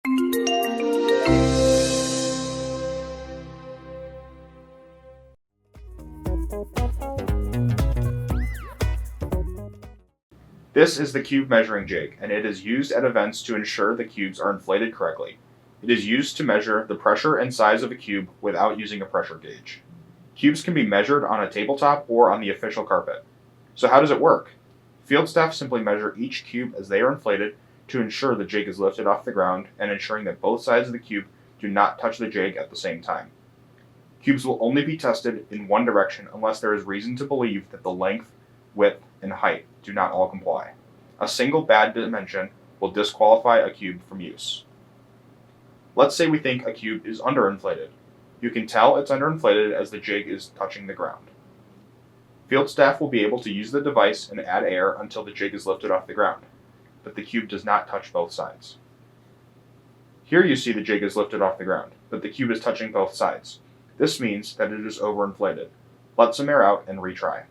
This is the Cube Measuring Jig, and it is used at events to ensure the cubes are inflated correctly. It is used to measure the pressure and size of a cube without using a pressure gauge. Cubes can be measured on a tabletop or on the official carpet. So how does it work? Field staff simply measure each cube as they are inflated to ensure the jig is lifted off the ground and ensuring that both sides of the cube do not touch the jig at the same time. Cubes will only be tested in one direction unless there is reason to believe that the length, width, and height do not all comply. A single bad dimension will disqualify a cube from use. Let's say we think a cube is underinflated. You can tell it's underinflated as the jig is touching the ground. Field staff will be able to use the device and add air until the jig is lifted off the ground, but the cube does not touch both sides. Here you see the jig is lifted off the ground, but the cube is touching both sides. This means that it is overinflated. Let some air out and retry.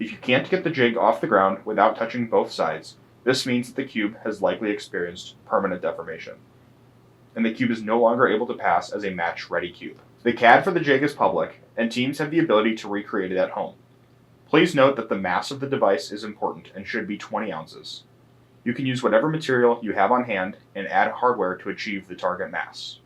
If you can't get the jig off the ground without touching both sides, this means that the cube has likely experienced permanent deformation, and the cube is no longer able to pass as a match-ready cube. The CAD for the jig is public, and teams have the ability to recreate it at home. Please note that the mass of the device is important and should be 20 ounces. You can use whatever material you have on hand and add hardware to achieve the target mass.